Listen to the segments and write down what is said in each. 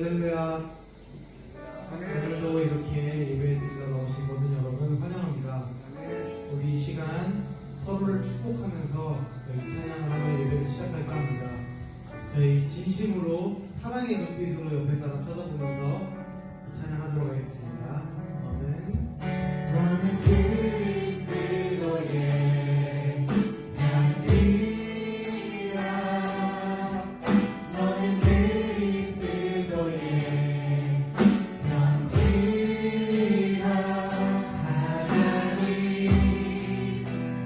할렐루야. 오늘도 이렇게 예배에 드리러 나오신 모든 여러분 환영합니다. 우리 이 시간 서로를 축복하면서 여기 찬양을 하며 예배를 시작할까 합니다. 저희 진심으로 사랑의 눈빛으로 옆에 사람 쳐다보면서 이 찬양하도록 하겠습니다. 너는 그리스도의 향기라. 너는 그리스도의 편지라. 하나님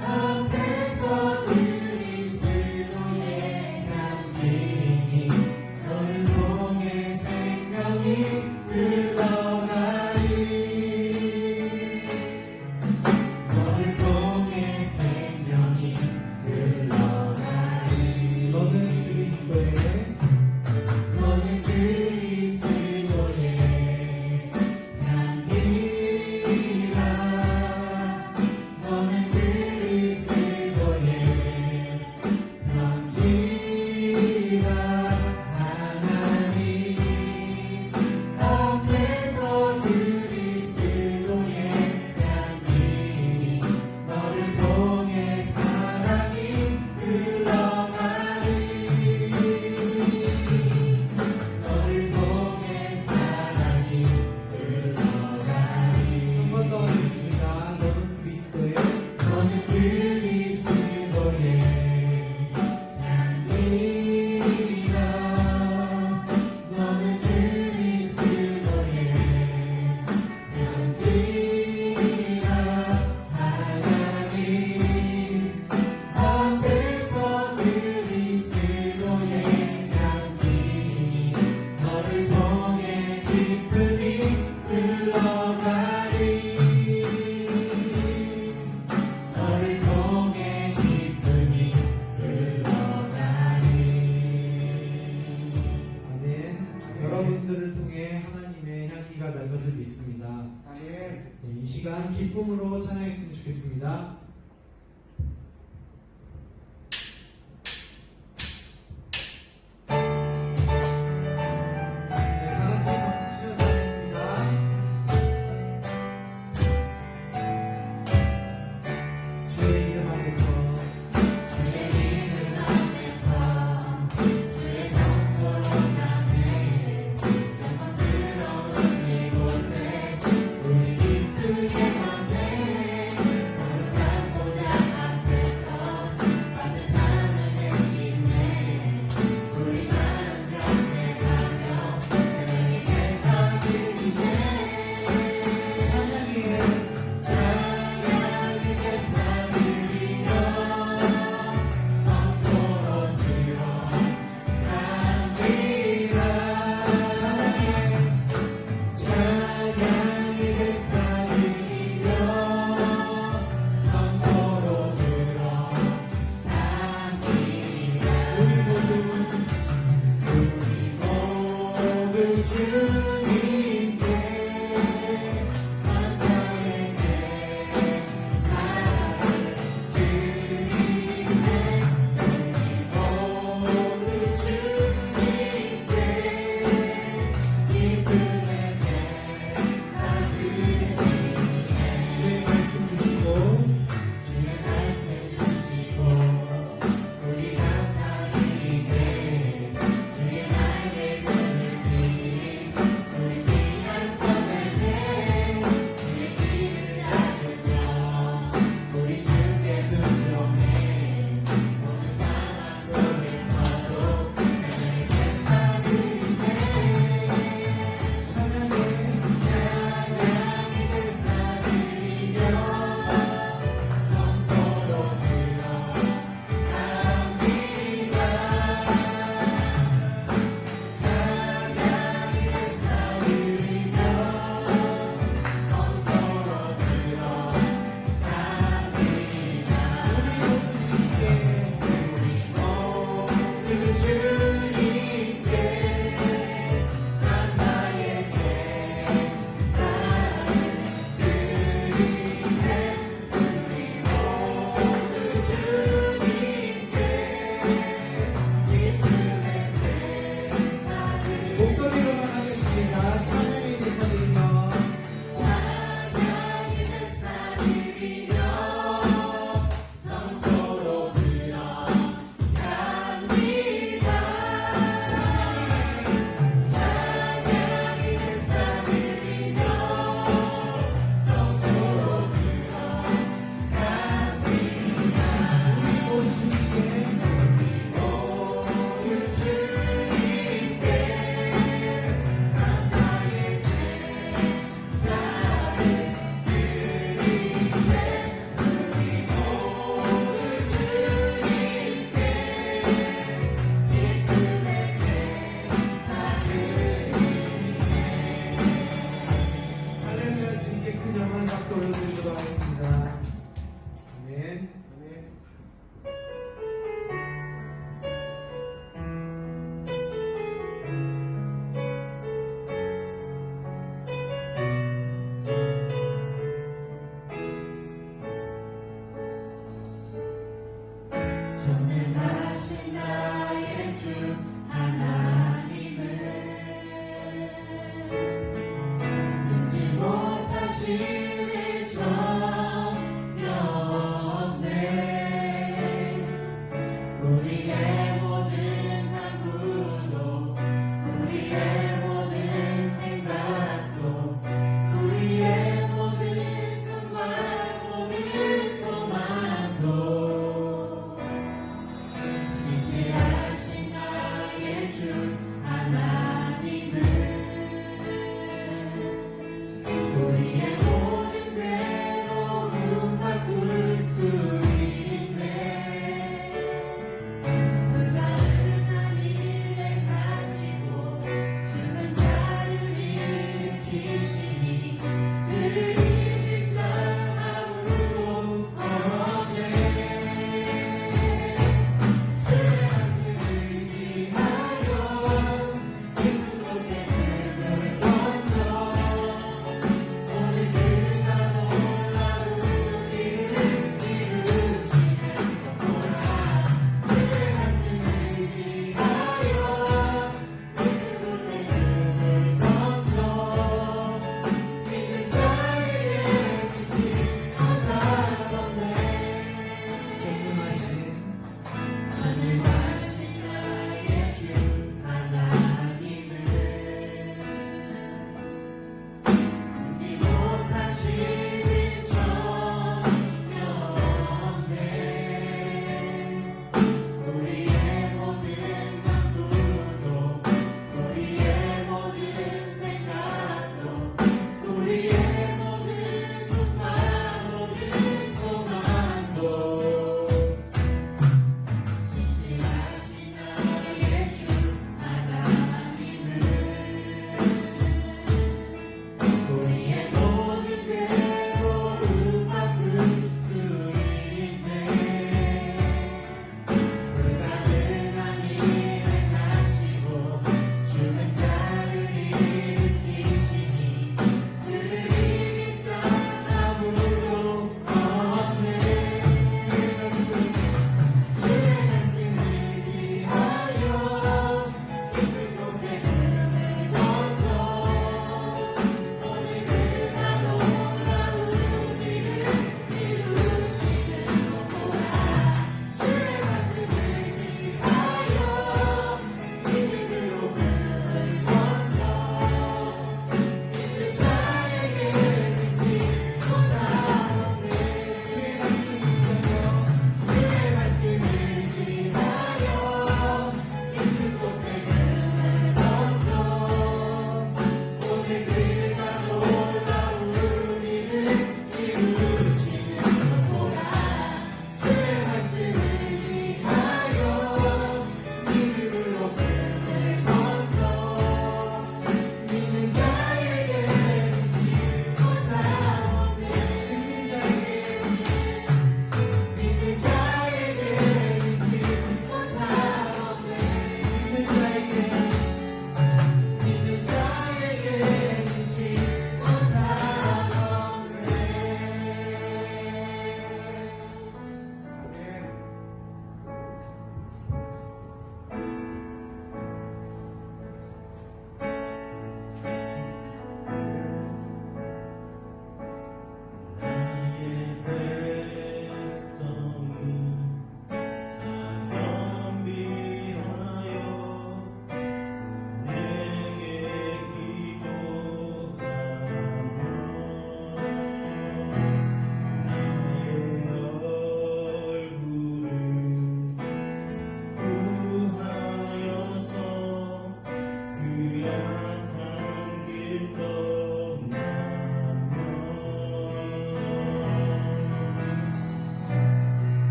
앞에서 그리스도의 향기니 너를 통해 생명이 흘러가리. 너를 통해 생명이 흘러가리. 너는 그리스도의 향기라. 너는 그리스도의 편지라. 하나님 앞에서 그리스도의 향기니 너를 통해 사랑이 흘러가리. 너를 통해 사랑이 흘러가리. 한 번 더 하겠습니다. 너는 그리스도의 향기라. 너는 그리스도의 편지라. 하나님 앞에서 그리스도의 향기니 너를 통해 기쁨이 흘러가리. 너를 통해 기쁨이 흘러가리. 아멘. 여러분들을 통해 하나님의 향기가 날 것을 믿습니다. 아멘. 네, 이 시간 기쁨으로 찬양했으면 좋겠습니다. 네, 다 같이 박수 치면서 하겠습니다. 주의 이름 안에서 주의 이름 안에서 주의 성소로 나네 영광스러운 이곳에 우리 기쁘게 만네 거룩한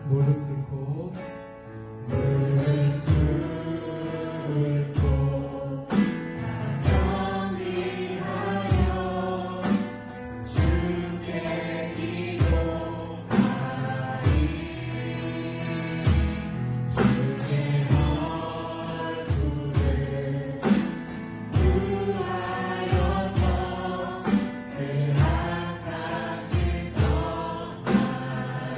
무릎 꿇고 경비하여 주께 기도하리 주께 얼굴을 구하여서 그 악한 길 떠나리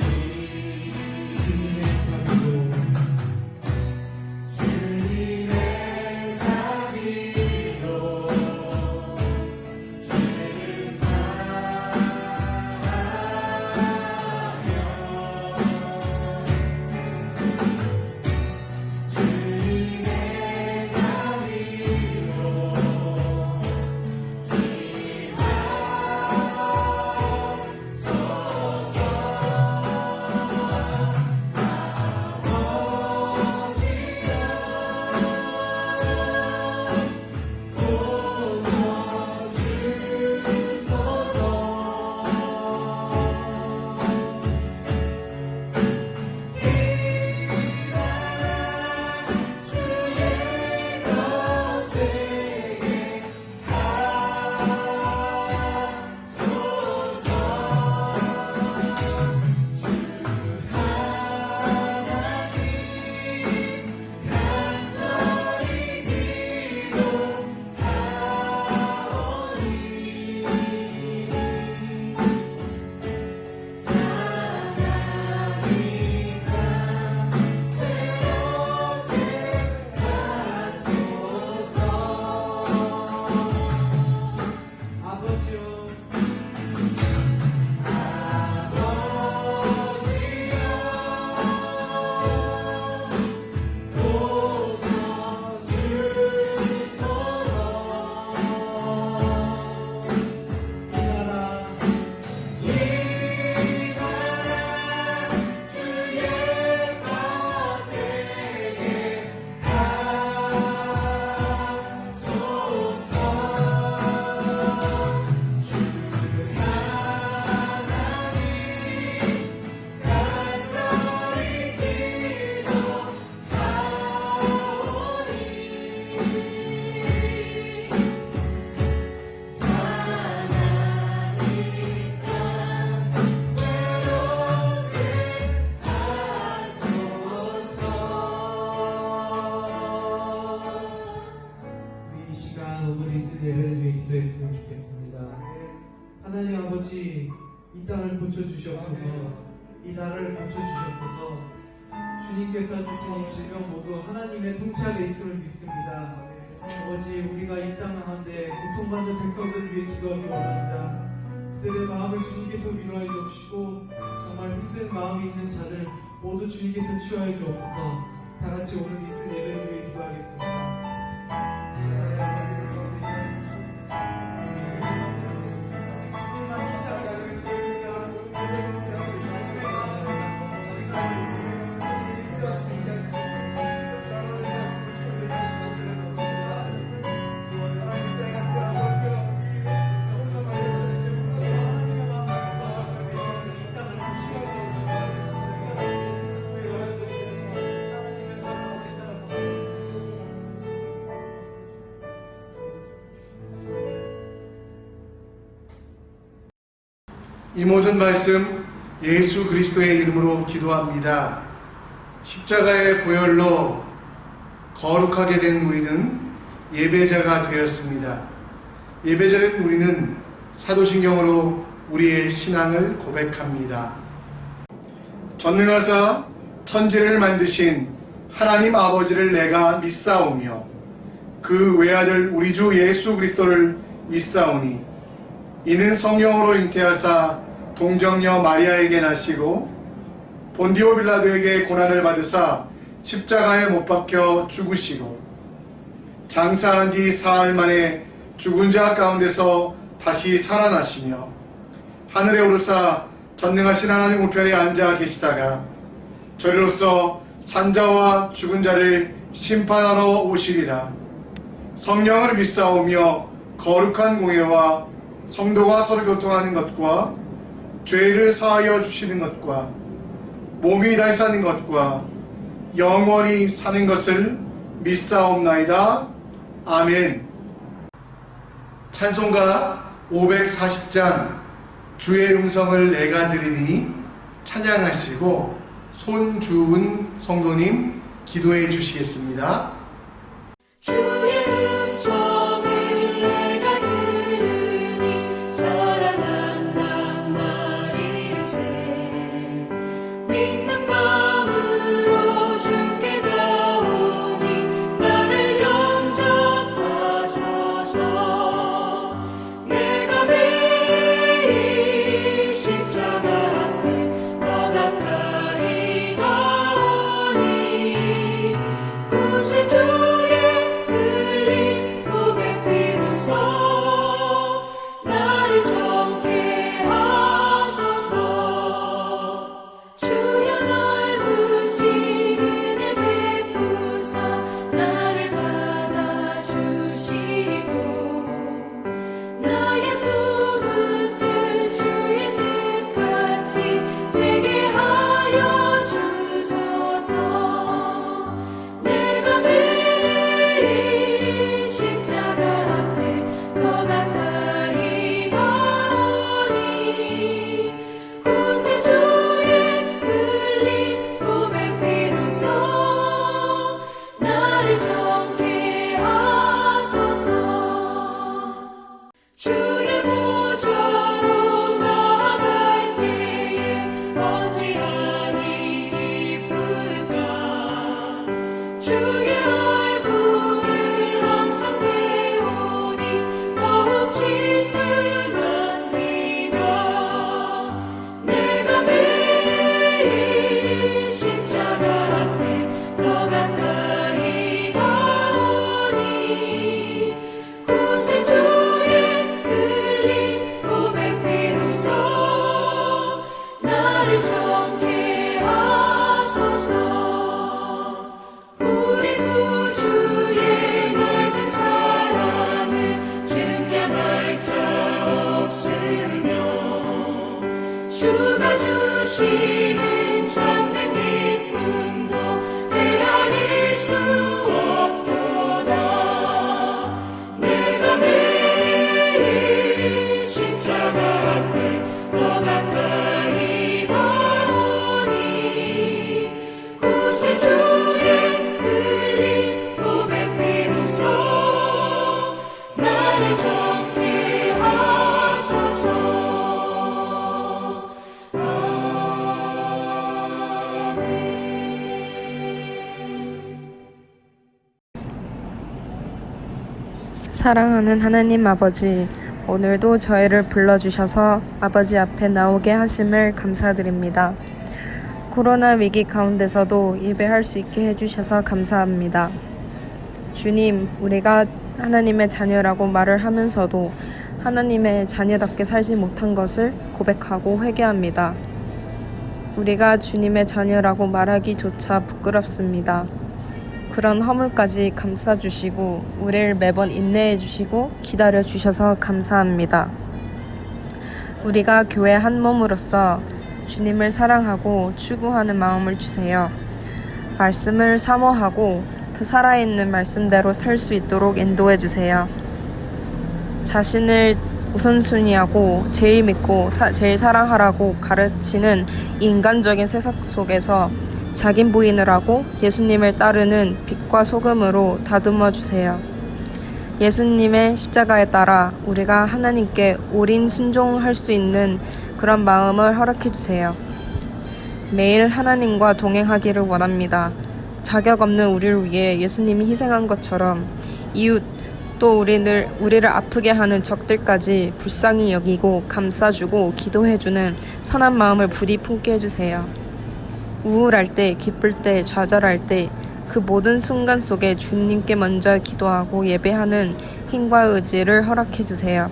주님의 자비로 주님의 자비로 죄를 사하며 주님의 자비로 아버지여 이 나라 우리 이 시간 오늘 있을 예배를 위해 기도했으면 좋겠습니다. 하나님 아버지, 이 땅을 고쳐주시옵소서. 이 나라를 고쳐주시옵소서. 주님께서 주신 이 질병 모두 하나님의 통치 아래 있음을 믿습니다. 아버지, 우리가 이 땅 가운데 고통받는 백성들을 위해 기도하기 원합니다. 그들의 마음을 주님께서 위로해 주옵시고 정말 힘든 마음이 있는 자들 모두 주님께서 치유해 주옵소서. 다 같이 오늘 있을 예배를 위해 기도하겠습니다. 주님만 이 땅에 알고 있습니다. 이 모든 말씀 예수 그리스도의 이름으로 기도합니다. 십자가의 보혈로 거룩하게 된 우리는 예배자가 되었습니다. 예배자된 우리는 사도신경으로 우리의 신앙을 고백합니다. 전능하사 천지를 만드신 하나님 아버지를 내가 믿사오며 그 외아들 우리 주 예수 그리스도를 믿사오니 이는 성령으로 잉태하사 동정녀 마리아에게 나시고 본디오 빌라도에게 고난을 받으사 십자가에 못 박혀 죽으시고 장사한 뒤 사흘 만에 죽은 자 가운데서 다시 살아나시며 하늘에 오르사 전능하신 하나님 우편에 앉아 계시다가 저리로서 산자와 죽은 자를 심판하러 오시리라. 성령을 믿사오며 거룩한 공예와 성도가 서로 교통하는 것과 죄를 사하여 주시는 것과 몸이 다시 사는 것과 영원히 사는 것을 믿사옵나이다. 아멘. 찬송가 540장 주의 음성을 내가 들으니 찬양하시고 손주은 성도님 기도해 주시겠습니다. 주의 음성을 내가 들으니 사랑한단 말일세. 믿는 마음으로 주께 가오니 나를 영접하소서. 내가 매일 십자가 앞에 더 가까이 가오니 구세주의 흘린 몸의 피로써 나를 정케 하소서. 주여 넓으신 은혜 베푸사 나를 받아주시고 나의 품은 뜻 주의 뜻같이 되게 하여 주소서. 내가 매일 십자가 앞에 더 가까이 가오니 구세주의 흘린 몸의 피로써 나를 정케 하소서. 주의 보좌로 나아갈 때에 어찌하니 기쁠까. 주의 얼굴을 항상 배우니 더욱 친근합니다. 내가 매일 십자가 앞에 더 가까이 가오니 구세주의 흘린 몸의 피로써 나를 정케 하소서. 우리 구주의 넓은 사랑을 증량할 자 없으며 주가 주시는 참된 기쁨도 헤아릴 수 없도다. 내가 매일 십자가 앞에 더 가까이 가오니 구세주의 흘린 몸의 피로써 나를 정케 하소서. 사랑하는 하나님 아버지, 오늘도 저희를 불러주셔서 아버지 앞에 나오게 하심을 감사드립니다. 코로나 위기 가운데서도 예배할 수 있게 해주셔서 감사합니다. 주님, 우리가 하나님의 자녀라고 말을 하면서도 하나님의 자녀답게 살지 못한 것을 고백하고 회개합니다. 우리가 주님의 자녀라고 말하기조차 부끄럽습니다. 그런 허물까지 감싸주시고 우리를 매번 인내해주시고 기다려주셔서 감사합니다. 우리가 교회 한 몸으로서 주님을 사랑하고 추구하는 마음을 주세요. 말씀을 사모하고 그 살아있는 말씀대로 살 수 있도록 인도해주세요. 자신을 우선순위하고 제일 믿고 제일 사랑하라고 가르치는 인간적인 세상 속에서 자긴 부인을 하고 예수님을 따르는 빛과 소금으로 다듬어 주세요. 예수님의 십자가에 따라 우리가 하나님께 올인 순종할 수 있는 그런 마음을 허락해 주세요. 매일 하나님과 동행하기를 원합니다. 자격 없는 우리를 위해 예수님이 희생한 것처럼 이웃 또 우리를 아프게 하는 적들까지 불쌍히 여기고 감싸주고 기도해주는 선한 마음을 부디 품게 해주세요. 우울할 때, 기쁠 때, 좌절할 때 그 모든 순간 속에 주님께 먼저 기도하고 예배하는 힘과 의지를 허락해 주세요.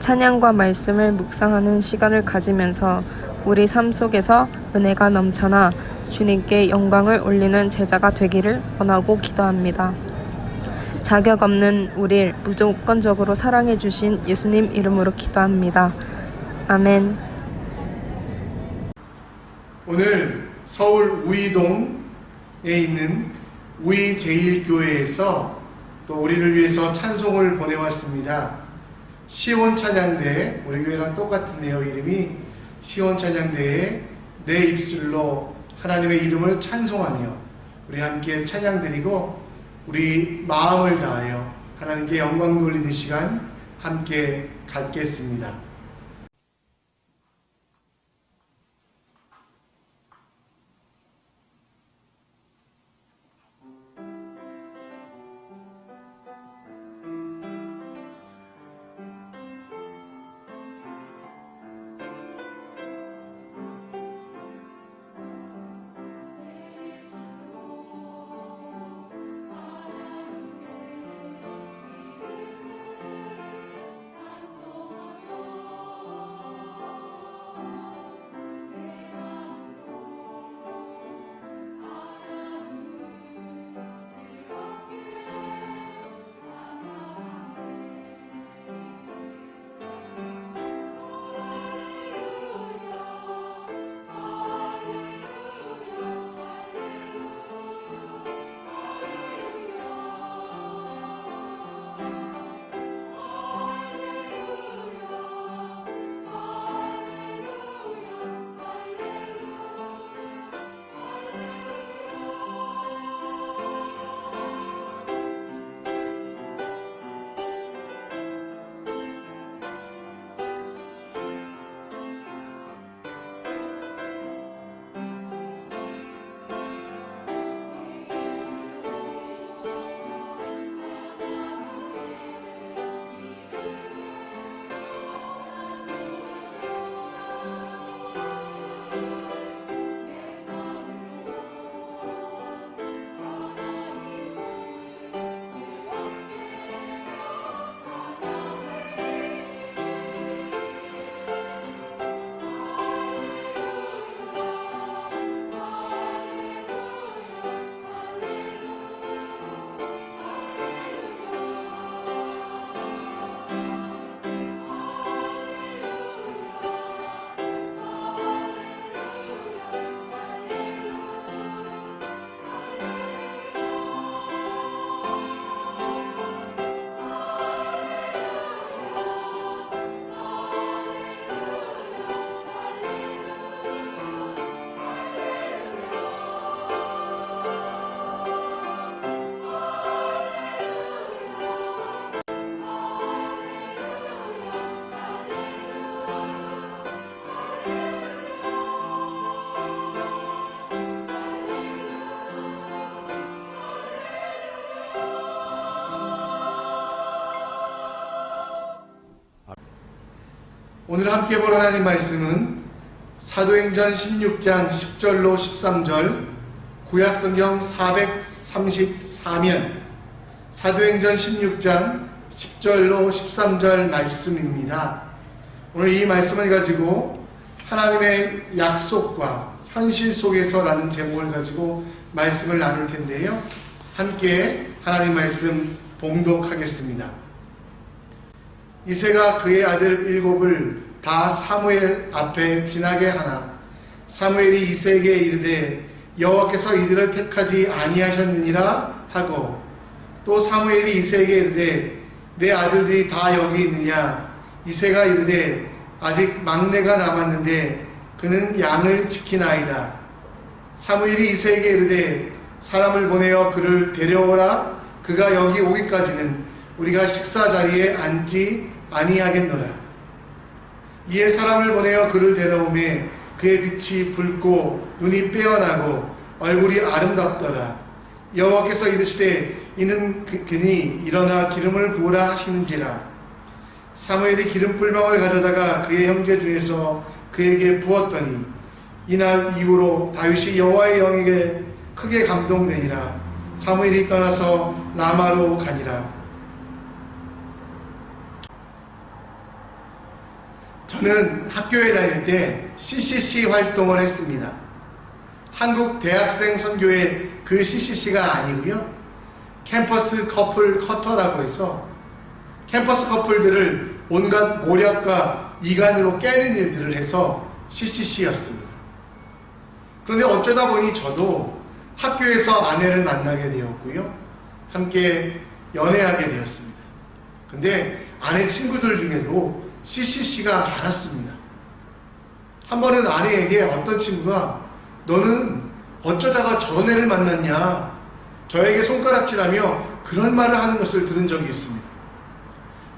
찬양과 말씀을 묵상하는 시간을 가지면서 우리 삶 속에서 은혜가 넘쳐나 주님께 영광을 올리는 제자가 되기를 원하고 기도합니다. 자격 없는 우리를 무조건적으로 사랑해 주신 예수님 이름으로 기도합니다. 아멘. 오늘 서울 우이동에 있는 우이제일교회에서 또 우리를 위해서 찬송을 보내왔습니다. 시온 찬양대, 우리 교회랑 똑같은데요. 이름이 시온 찬양대에 내 입술로 하나님의 이름을 찬송하며 우리 함께 찬양드리고 우리 마음을 다하여 하나님께 영광 돌리는 시간 함께 갖겠습니다. 오늘 함께 볼 하나님 말씀은 사도행전 16장 10절로 13절, 구약성경 434면 사도행전 16장 10절로 13절 말씀입니다. 오늘 이 말씀을 가지고 하나님의 약속과 현실 속에서라는 제목을 가지고 말씀을 나눌 텐데요. 함께 하나님 말씀 봉독하겠습니다. 이새가 그의 아들 7을 다 사무엘 앞에 지나게 하나 사무엘이 이새에게 이르되 여호와께서 이들을 택하지 아니하셨느니라 하고 또 사무엘이 이새에게 이르되 내 아들들이 다 여기 있느냐 이새가 이르되 아직 막내가 남았는데 그는 양을 지키나이다. 사무엘이 이새에게 이르되 사람을 보내어 그를 데려오라. 그가 여기 오기까지는 우리가 식사 자리에 앉지 아니하겠노라. 이에 사람을 보내어 그를 데려오매 그의 빛이 붉고 눈이 빼어나고 얼굴이 아름답더라. 여호와께서 이르시되 이는 그니 일어나 기름을 부으라 하시는지라. 사무엘이 기름불망을 가져다가 그의 형제 중에서 그에게 부었더니 이날 이후로 다윗이 여호와의 영에게 크게 감동되니라. 사무엘이 떠나서 라마로 가니라. 저는 학교에 다닐 때 CCC 활동을 했습니다. 한국 대학생 선교회 그 CCC가 아니고요. 캠퍼스 커플 커터라고 해서 캠퍼스 커플들을 온갖 모략과 이간으로 깨는 일들을 해서 CCC였습니다. 그런데 어쩌다 보니 저도 학교에서 아내를 만나게 되었고요. 함께 연애하게 되었습니다. 근데 아내 친구들 중에도 CCC가 많았습니다. 한 번은 아내에게 어떤 친구가 너는 어쩌다가 저런 애를 만났냐 저에게 손가락질하며 그런 말을 하는 것을 들은 적이 있습니다.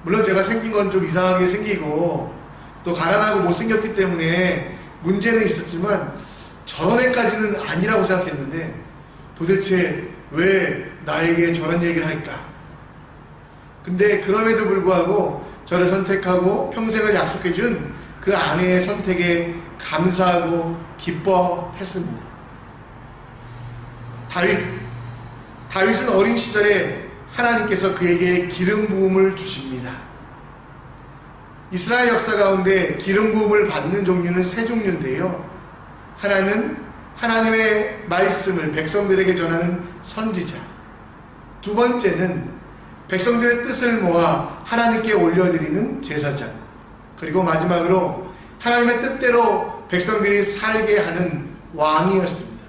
물론 제가 생긴 건 좀 이상하게 생기고 또 가난하고 못생겼기 때문에 문제는 있었지만 저런 애까지는 아니라고 생각했는데 도대체 왜 나에게 저런 얘기를 할까? 근데 그럼에도 불구하고 저를 선택하고 평생을 약속해준 그 아내의 선택에 감사하고 기뻐했습니다. 다윗은 어린 시절에 하나님께서 그에게 기름 부음을 주십니다. 이스라엘 역사 가운데 기름 부음을 받는 종류는 세 종류인데요. 하나는 하나님의 말씀을 백성들에게 전하는 선지자, 두 번째는 백성들의 뜻을 모아 하나님께 올려드리는 제사장, 그리고 마지막으로 하나님의 뜻대로 백성들이 살게 하는 왕이었습니다.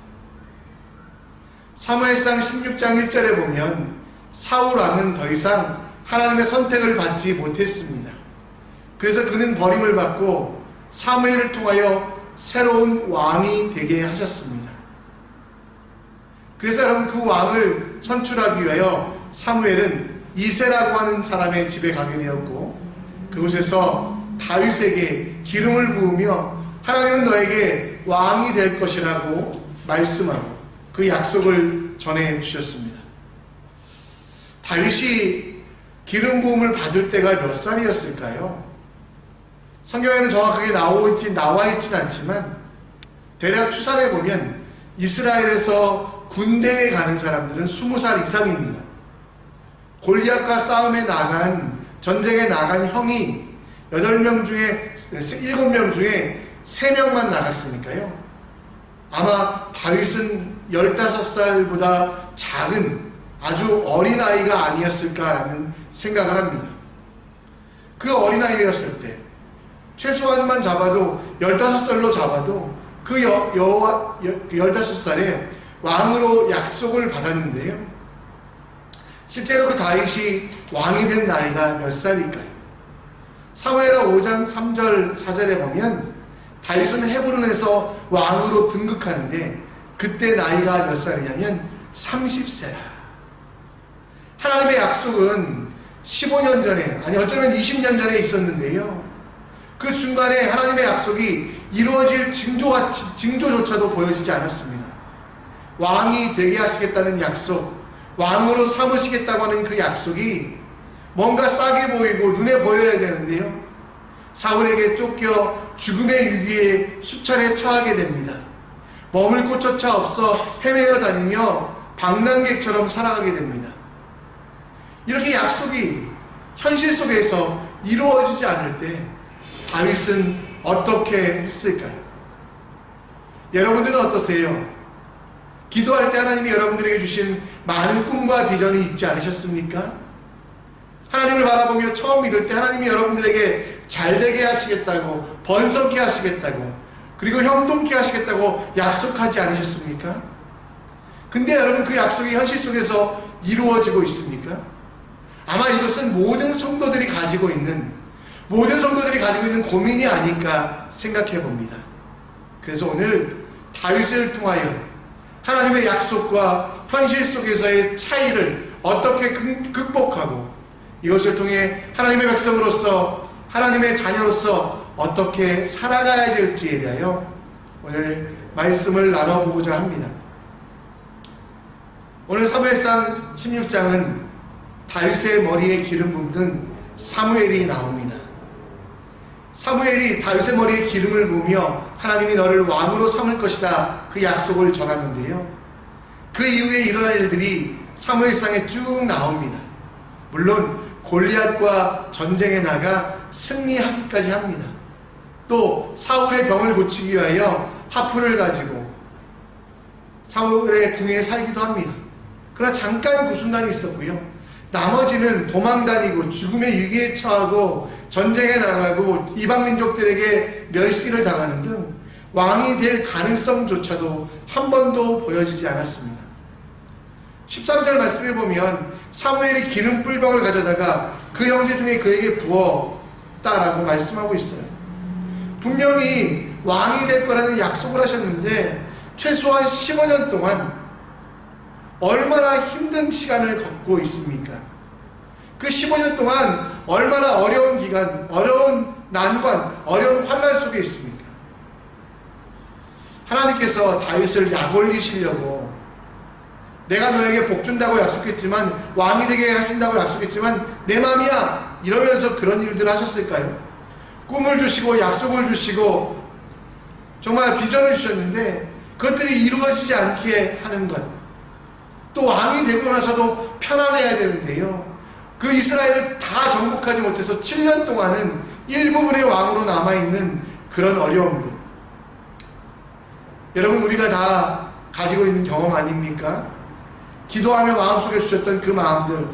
사무엘상 16장 1절에 보면 사울 왕은 더 이상 하나님의 선택을 받지 못했습니다. 그래서 그는 버림을 받고 사무엘을 통하여 새로운 왕이 되게 하셨습니다. 그래서 여러분 그 왕을 선출하기 위하여 사무엘은 이새라고 하는 사람의 집에 가게 되었고 그곳에서 다윗에게 기름을 부으며 하나님은 너에게 왕이 될 것이라고 말씀하고 그 약속을 전해 주셨습니다. 다윗이 기름 부음을 받을 때가 몇 살이었을까요? 성경에는 정확하게 나와 있진 않지만 대략 추산해 보면 이스라엘에서 군대에 가는 사람들은 20살 이상입니다. 골리앗과 싸움에 나간 전쟁에 나간 형이 7명 중에 3명만 나갔으니까요. 아마 다윗은 15살보다 작은 아주 어린아이가 아니었을까라는 생각을 합니다. 그 어린아이였을 때 최소한만 잡아도 15살로 잡아도 그 15살에 왕으로 약속을 받았는데요. 실제로 그 다윗이 왕이 된 나이가 몇 살일까요? 사무엘하 5장 3절 4절에 보면 다윗은 헤브론에서 왕으로 등극하는데 그때 나이가 몇 살이냐면 30세라. 하나님의 약속은 15년 전에, 아니 어쩌면 20년 전에 있었는데요. 그 중간에 하나님의 약속이 이루어질 징조조차도 보여지지 않았습니다. 왕이 되게 하시겠다는 약속, 왕으로 삼으시겠다고 하는 그 약속이 뭔가 싸게 보이고 눈에 보여야 되는데요. 사울에게 쫓겨 죽음의 위기에 수차례 처하게 됩니다. 머물 곳조차 없어 헤매어 다니며 방랑객처럼 살아가게 됩니다. 이렇게 약속이 현실 속에서 이루어지지 않을 때 다윗은 어떻게 했을까요? 여러분들은 어떠세요? 기도할 때 하나님이 여러분들에게 주신 많은 꿈과 비전이 있지 않으셨습니까? 하나님을 바라보며 처음 믿을 때 하나님이 여러분들에게 잘되게 하시겠다고, 번성케 하시겠다고, 그리고 형통케 하시겠다고 약속하지 않으셨습니까? 근데 여러분 그 약속이 현실 속에서 이루어지고 있습니까? 아마 이것은 모든 성도들이 가지고 있는, 모든 성도들이 가지고 있는 고민이 아닐까 생각해 봅니다. 그래서 오늘 다윗을 통하여 하나님의 약속과 현실 속에서의 차이를 어떻게 극복하고 이것을 통해 하나님의 백성으로서 하나님의 자녀로서 어떻게 살아가야 될지에 대하여 오늘 말씀을 나눠보고자 합니다. 오늘 사무엘상 16장은 다윗의 머리에 기름 붓는 사무엘이 나옵니다. 사무엘이 다윗의 머리에 기름을 부으며 하나님이 너를 왕으로 삼을 것이다 그 약속을 전하는데요. 그 이후에 일어날 일들이 사무엘상에 쭉 나옵니다. 물론 골리앗과 전쟁에 나가 승리하기까지 합니다. 또 사울의 병을 고치기 위하여 하프를 가지고 사울의 궁에 살기도 합니다. 그러나 잠깐 그 순간이 있었고요. 나머지는 도망 다니고 죽음의 위기에 처하고 전쟁에 나가고 이방 민족들에게 멸시를 당하는 등 왕이 될 가능성조차도 한 번도 보여지지 않았습니다. 13절 말씀에 보면 사무엘이 기름 뿔병을 가져다가 그 형제 중에 그에게 부었다라고 말씀하고 있어요. 분명히 왕이 될 거라는 약속을 하셨는데 최소한 15년 동안 얼마나 힘든 시간을 겪고 있습니까? 그 15년 동안 얼마나 어려운 기간, 어려운 난관, 어려운 환난 속에 있습니까? 하나님께서 다윗을 약 올리시려고 내가 너에게 복 준다고 약속했지만 왕이 되게 하신다고 약속했지만 내 맘이야 이러면서 그런 일들을 하셨을까요? 꿈을 주시고 약속을 주시고 정말 비전을 주셨는데 그것들이 이루어지지 않게 하는 것, 또 왕이 되고 나서도 편안해야 되는데요. 그 이스라엘을 다 정복하지 못해서 7년 동안은 일부분의 왕으로 남아있는 그런 어려움들. 여러분, 우리가 다 가지고 있는 경험 아닙니까? 기도하며 마음속에 주셨던 그 마음들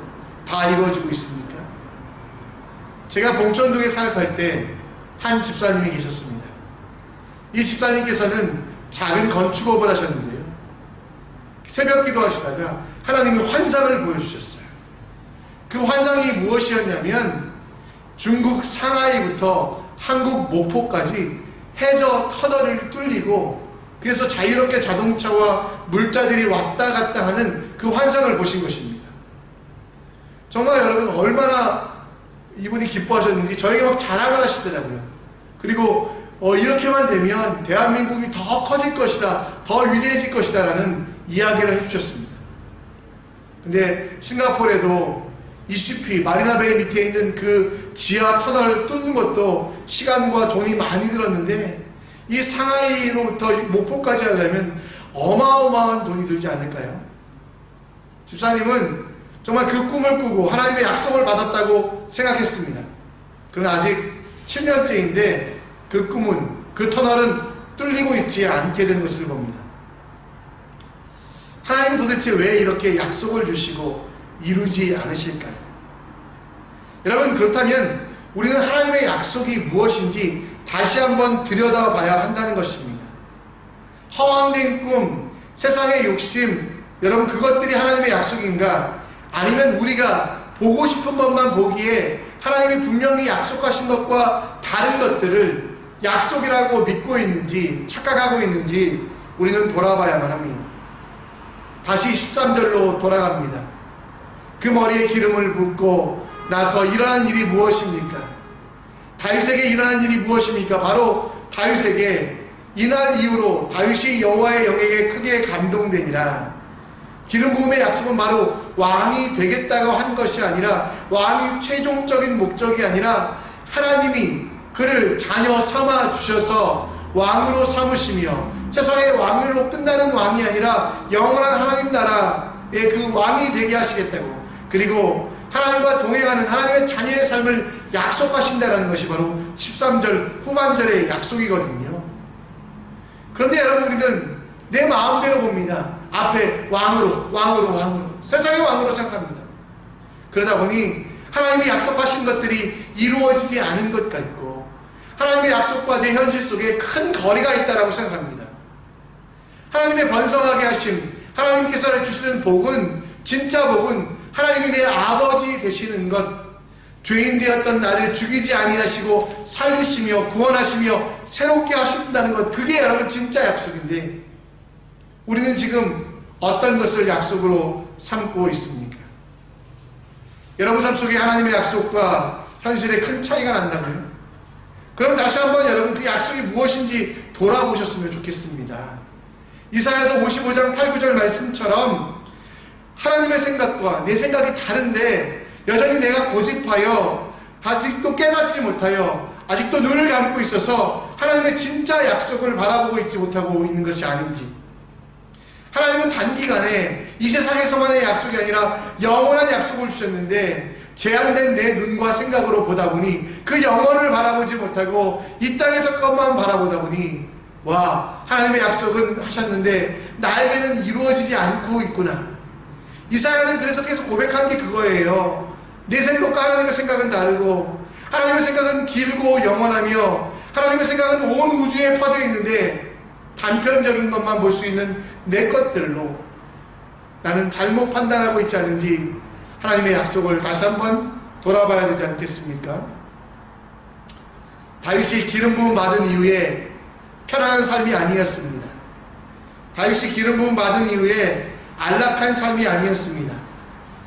다 이루어지고 있습니까? 제가 봉천동에 사역할 때 한 집사님이 계셨습니다. 이 집사님께서는 작은 건축업을 하셨는데요. 새벽 기도하시다가 하나님이 환상을 보여주셨어요. 그 환상이 무엇이었냐면 중국 상하이부터 한국 목포까지 해저 터널을 뚫리고 그래서 자유롭게 자동차와 물자들이 왔다 갔다 하는 그 환상을 보신 것입니다. 정말 여러분 얼마나 이분이 기뻐하셨는지 저에게 막 자랑을 하시더라고요. 그리고 이렇게만 되면 대한민국이 더 커질 것이다, 더 위대해질 것이다 라는 이야기를 해주셨습니다. 근데 싱가포르에도 이시피 마리나베이 밑에 있는 그 지하 터널 뚫는 것도 시간과 돈이 많이 들었는데 이 상하이로부터 목포까지 하려면 어마어마한 돈이 들지 않을까요? 집사님은 정말 그 꿈을 꾸고 하나님의 약속을 받았다고 생각했습니다. 그러나 아직 7년째인데 그 꿈은, 그 터널은 뚫리고 있지 않게 된 것을 봅니다. 하나님은 도대체 왜 이렇게 약속을 주시고 이루지 않으실까요? 여러분, 그렇다면 우리는 하나님의 약속이 무엇인지 다시 한번 들여다봐야 한다는 것입니다. 허황된 꿈, 세상의 욕심, 여러분 그것들이 하나님의 약속인가? 아니면 우리가 보고 싶은 것만 보기에 하나님이 분명히 약속하신 것과 다른 것들을 약속이라고 믿고 있는지 착각하고 있는지 우리는 돌아봐야만 합니다. 다시 13절로 돌아갑니다. 그 머리에 기름을 붓고 나서 일어난 일이 무엇입니까? 다윗에게 일어난 일이 무엇입니까? 바로 다윗에게 이날 이후로 다윗이 여호와의 영에게 크게 감동되니라. 기름 부음의 약속은 바로 왕이 되겠다고 한 것이 아니라 왕이 최종적인 목적이 아니라 하나님이 그를 자녀 삼아 주셔서 왕으로 삼으시며 세상의 왕으로 끝나는 왕이 아니라 영원한 하나님 나라의 그 왕이 되게 하시겠다고, 그리고 하나님과 동행하는 하나님의 자녀의 삶을 약속하신다라는 것이 바로 13절 후반절의 약속이거든요. 그런데 여러분, 우리는 내 마음대로 봅니다. 앞에 왕으로 세상의 왕으로 생각합니다. 그러다 보니 하나님이 약속하신 것들이 이루어지지 않은 것 같고 하나님의 약속과 내 현실 속에 큰 거리가 있다라고 생각합니다. 하나님의 번성하게 하심, 하나님께서 주시는 복은, 진짜 복은 하나님이 내 아버지 되시는 것, 죄인 되었던 나를 죽이지 아니하시고 살리시며 구원하시며 새롭게 하신다는 것, 그게 여러분 진짜 약속인데 우리는 지금 어떤 것을 약속으로 삼고 있습니까? 여러분 삶 속에 하나님의 약속과 현실에 큰 차이가 난다고요? 그럼 다시 한번 여러분 그 약속이 무엇인지 돌아보셨으면 좋겠습니다. 이사야서 55장 8, 9절 말씀처럼 하나님의 생각과 내 생각이 다른데 여전히 내가 고집하여 아직도 깨닫지 못하여 아직도 눈을 감고 있어서 하나님의 진짜 약속을 바라보고 있지 못하고 있는 것이 아닌지, 하나님은 단기간에 이 세상에서만의 약속이 아니라 영원한 약속을 주셨는데 제한된 내 눈과 생각으로 보다 보니 그 영원을 바라보지 못하고 이 땅에서 것만 바라보다 보니 와, 하나님의 약속은 하셨는데 나에게는 이루어지지 않고 있구나. 이사야는 그래서 계속 고백한 게 그거예요. 내 생각과 하나님의 생각은 다르고 하나님의 생각은 길고 영원하며 하나님의 생각은 온 우주에 퍼져 있는데 단편적인 것만 볼 수 있는 내 것들로 나는 잘못 판단하고 있지 않은지 하나님의 약속을 다시 한번 돌아봐야 되지 않겠습니까? 다윗이 기름 부음 받은 이후에 편안한 삶이 아니었습니다. 다윗이 기름 부음 받은 이후에 안락한 삶이 아니었습니다.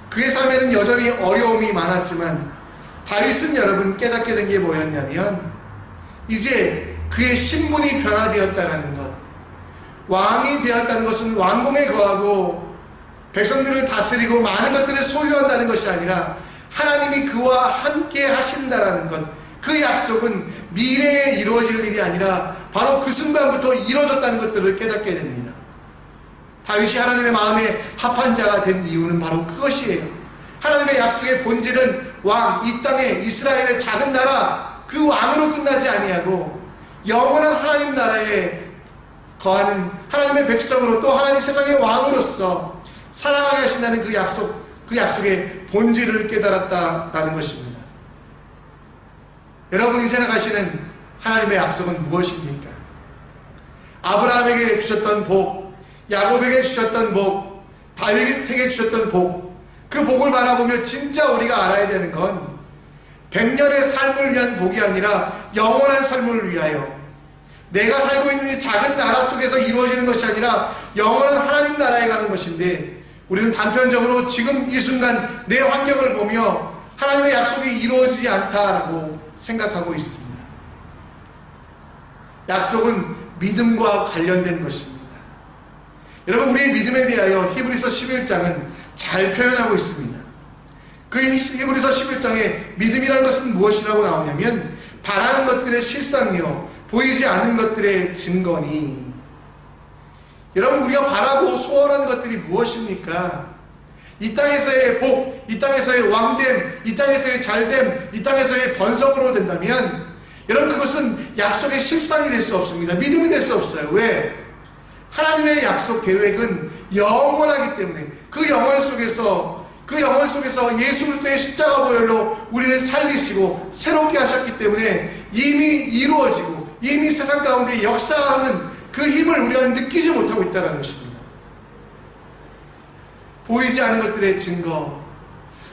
그의 삶에는 여전히 어려움이 많았지만 다윗은 여러분 깨닫게 된 게 뭐였냐면 이제 그의 신분이 변화되었다는 것, 왕이 되었다는 것은 왕궁에 거하고 백성들을 다스리고 많은 것들을 소유한다는 것이 아니라 하나님이 그와 함께 하신다라는 것, 그 약속은 미래에 이루어질 일이 아니라 바로 그 순간부터 이루어졌다는 것들을 깨닫게 됩니다. 다윗이 하나님의 마음에 합한 자가 된 이유는 바로 그것이에요. 하나님의 약속의 본질은 왕, 이 땅의 이스라엘의 작은 나라, 그 왕으로 끝나지 아니하고 영원한 하나님 나라에 거하는 하나님의 백성으로 또 하나님 세상의 왕으로서 살아가게 하신다는 그 약속의 본질을 깨달았다라는 것입니다. 여러분이 생각하시는 하나님의 약속은 무엇입니까? 아브라함에게 주셨던 복, 야곱에게 주셨던 복, 다윗에게 주셨던 복, 그 복을 바라보며 진짜 우리가 알아야 되는 건 100년의 삶을 위한 복이 아니라 영원한 삶을 위하여 내가 살고 있는 이 작은 나라 속에서 이루어지는 것이 아니라 영원한 하나님 나라에 가는 것인데 우리는 단편적으로 지금 이 순간 내 환경을 보며 하나님의 약속이 이루어지지 않다라고 생각하고 있습니다. 약속은 믿음과 관련된 것입니다. 여러분, 우리의 믿음에 대하여 히브리서 11장은 잘 표현하고 있습니다. 그 히브리서 11장에 믿음이라는 것은 무엇이라고 나오냐면 바라는 것들의 실상이요 보이지 않는 것들의 증거니. 여러분, 우리가 바라고 소원하는 것들이 무엇입니까? 이 땅에서의 복, 이 땅에서의 왕됨, 이 땅에서의 잘됨, 이 땅에서의 번성으로 된다면 여러분, 그것은 약속의 실상이 될 수 없습니다. 믿음이 될 수 없어요. 왜? 하나님의 약속 계획은 영원하기 때문에 그 영원 속에서 예수 그리스도의 십자가 보혈로 우리를 살리시고 새롭게 하셨기 때문에 이미 이루어지고 이미 세상 가운데 역사하는 그 힘을 우리가 느끼지 못하고 있다는 것입니다. 보이지 않은 것들의 증거,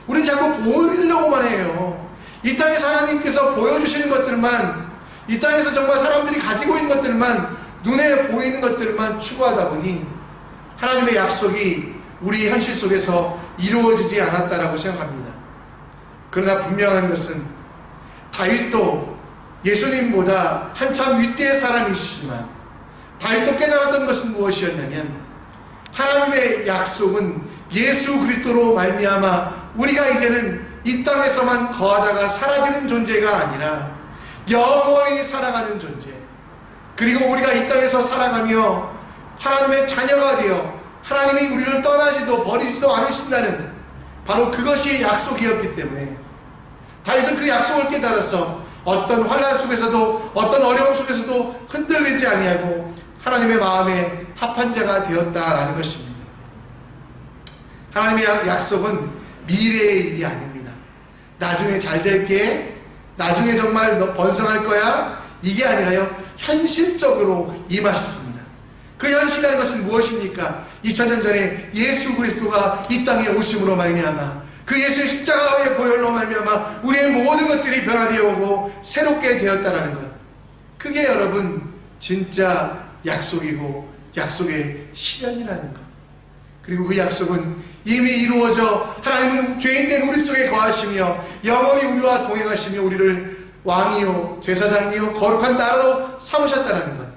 우리는 자꾸 보이려고만 해요. 이 땅에서 하나님께서 보여주시는 것들만, 이 땅에서 정말 사람들이 가지고 있는 것들만, 눈에 보이는 것들만 추구하다 보니 하나님의 약속이 우리 현실 속에서 이루어지지 않았다라고 생각합니다. 그러나 분명한 것은 다윗도 예수님보다 한참 윗대의 사람이시지만 다윗도 깨달았던 것은 무엇이었냐면 하나님의 약속은 예수 그리스도로 말미암아 우리가 이제는 이 땅에서만 거하다가 사라지는 존재가 아니라 영원히 살아가는 존재, 그리고 우리가 이 땅에서 살아가며 하나님의 자녀가 되어 하나님이 우리를 떠나지도 버리지도 않으신다는 바로 그것이 약속이었기 때문에 다윗은 그 약속을 깨달아서 어떤 환난 속에서도 어떤 어려움 속에서도 흔들리지 아니하고 하나님의 마음에 합한 자가 되었다라는 것입니다. 하나님의 약속은 미래의 일이 아닙니다. 나중에 잘 될게, 나중에 정말 너 번성할 거야, 이게 아니라요, 현실적으로 임하셨습니다. 그 현실이라는 것은 무엇입니까? 2000년 전에 예수 그리스도가 이 땅에 오심으로 말미암아 그 예수의 십자가의 보혈로 말미암아 우리의 모든 것들이 변화되어 오고 새롭게 되었다라는 것. 그게 여러분 진짜 약속이고 약속의 실현이라는 것. 그리고 그 약속은 이미 이루어져 하나님은 죄인된 우리 속에 거하시며 영원히 우리와 동행하시며 우리를 왕이요 제사장이요 거룩한 나라로 삼으셨다는 것.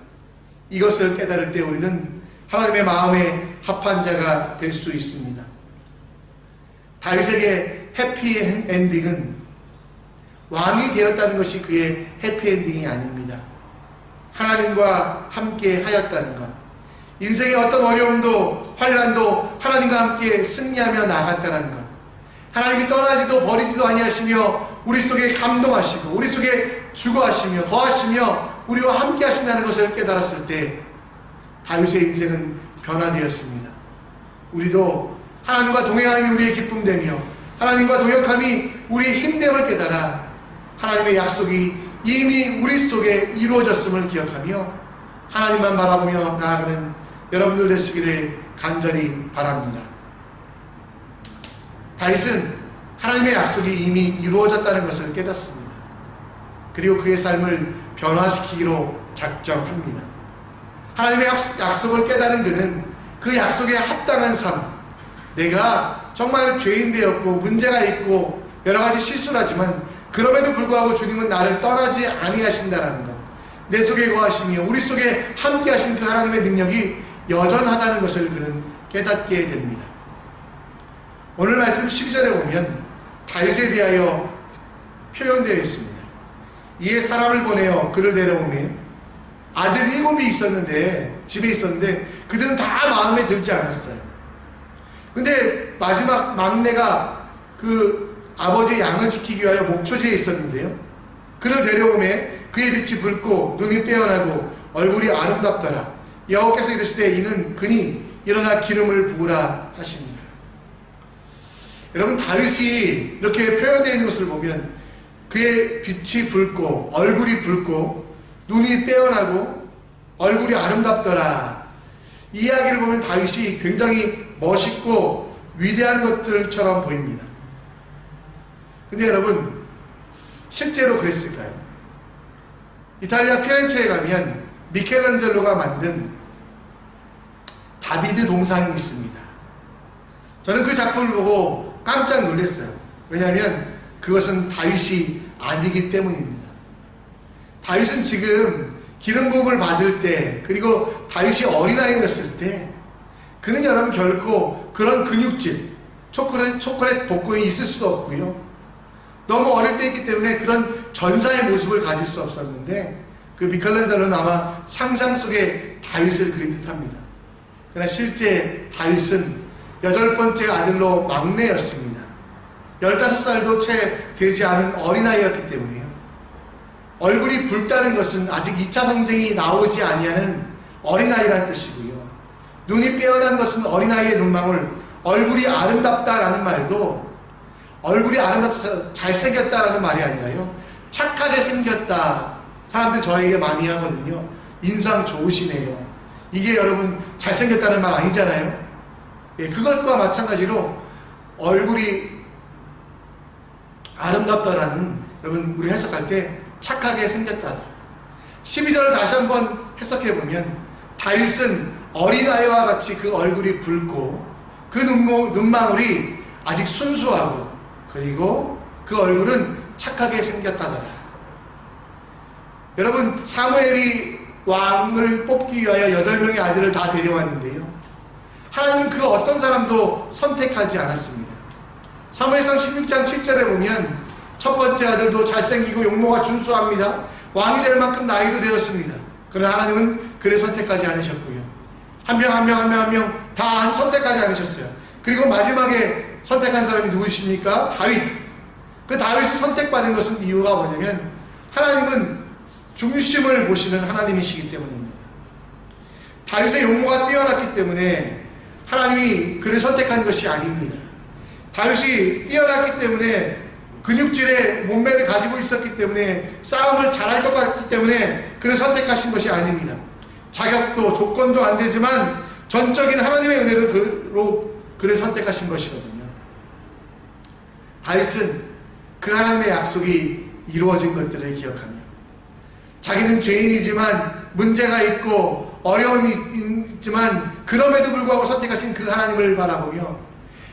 이것을 깨달을 때 우리는 하나님의 마음에 합한 자가 될 수 있습니다. 다윗에게 해피엔딩은 왕이 되었다는 것이 그의 해피엔딩이 아닙니다. 하나님과 함께 하였다는 것. 인생의 어떤 어려움도 환난도 하나님과 함께 승리하며 나아갔다는 것. 하나님이 떠나지도 버리지도 아니하시며 우리 속에 감동하시고 우리 속에 주거하시며 거하시며 우리와 함께 하신다는 것을 깨달았을 때 다윗의 인생은 변화되었습니다. 우리도 하나님과 동행함이 우리의 기쁨되며 하나님과 동역함이 우리의 힘됨을 깨달아 하나님의 약속이 이미 우리 속에 이루어졌음을 기억하며 하나님만 바라보며 나아가는 여러분들 되시기를 간절히 바랍니다. 다윗은 하나님의 약속이 이미 이루어졌다는 것을 깨닫습니다. 그리고 그의 삶을 변화시키기로 작정합니다. 하나님의 약속을 깨달은 그는 그 약속에 합당한 삶, 내가 정말 죄인 되었고 문제가 있고 여러 가지 실수를 하지만 그럼에도 불구하고 주님은 나를 떠나지 아니하신다는 것, 내 속에 거하시며 우리 속에 함께 하신 그 하나님의 능력이 여전하다는 것을 그는 깨닫게 됩니다. 오늘 말씀 12절에 보면 다윗에 대하여 표현되어 있습니다. 이에 사람을 보내어 그를 데려오매 아들 7이 있었는데 집에 있었는데 그들은 다 마음에 들지 않았어요. 근데 마지막 막내가 그 아버지의 양을 지키기 위하여 목초지에 있었는데요. 그를 데려오매 그의 빛이 붉고 눈이 빼어나고 얼굴이 아름답더라. 여호와께서 이르시되 이는 그니 일어나 기름을 부으라 하십니다. 여러분 다윗이 이렇게 표현되어 있는 것을 보면 그의 빛이 붉고 얼굴이 붉고 눈이 빼어나고 얼굴이 아름답더라. 이 이야기를 보면 다윗이 굉장히 멋있고 위대한 것들처럼 보입니다. 근데 여러분 실제로 그랬을까요? 이탈리아 피렌체에 가면 미켈란젤로가 만든 다비드 동상이 있습니다. 저는 그 작품을 보고 깜짝 놀랐어요. 왜냐하면 그것은 다윗이 아니기 때문입니다. 다윗은 지금 기름 부음을 받을 때 그리고 다윗이 어린아이였을 때 그는 여러분 결코 그런 근육질 초콜릿 복근이 있을 수도 없고요. 너무 어릴 때 있기 때문에 그런 전사의 모습을 가질 수 없었는데 그 미켈란젤로는 아마 상상 속에 다윗을 그린 듯합니다. 그러나 실제 다윗은 8번째 아들로 막내였습니다. 15살도 채 되지 않은 어린아이였기 때문에요. 얼굴이 붉다는 것은 아직 2차 성징이 나오지 아니하는 어린아이라는 뜻이고요. 눈이 빼어난 것은 어린아이의 눈망울, 얼굴이 아름답다라는 말도 얼굴이 아름답다, 잘생겼다라는 말이 아니라요. 착하게 생겼다. 사람들 저에게 많이 하거든요. 인상 좋으시네요. 이게 여러분 잘생겼다는 말 아니잖아요. 예, 그것과 마찬가지로 얼굴이 아름답다라는 여러분 우리 해석할 때 착하게 생겼다. 12절을 다시 한번 해석해보면 다윗은 어린아이와 같이 그 얼굴이 붉고 그 눈망울이 아직 순수하고 그리고 그 얼굴은 착하게 생겼다더라. 여러분 사무엘이 왕을 뽑기 위하여 8명의 아들을 다 데려왔는데요. 하나님은 그 어떤 사람도 선택하지 않았습니다. 사무엘상 16장 7절에 보면 첫 번째 아들도 잘생기고 용모가 준수합니다. 왕이 될 만큼 나이도 되었습니다. 그러나 하나님은 그를 선택하지 않으셨고요. 한 명 다 선택하지 않으셨어요. 그리고 마지막에 선택한 사람이 누구십니까? 다윗. 그 다윗이 선택받은 것은 이유가 뭐냐면 하나님은 중심을 보시는 하나님이시기 때문입니다. 다윗의 용모가 뛰어났기 때문에 하나님이 그를 선택한 것이 아닙니다. 다윗이 뛰어났기 때문에 근육질의 몸매를 가지고 있었기 때문에 싸움을 잘할 것 같기 때문에 그를 선택하신 것이 아닙니다. 자격도 조건도 안 되지만 전적인 하나님의 은혜로 그를 선택하신 것이거든요. 다윗은 그 하나님의 약속이 이루어진 것들을 기억하며 자기는 죄인이지만 문제가 있고 어려움이 있지만 그럼에도 불구하고 선택하신 그 하나님을 바라보며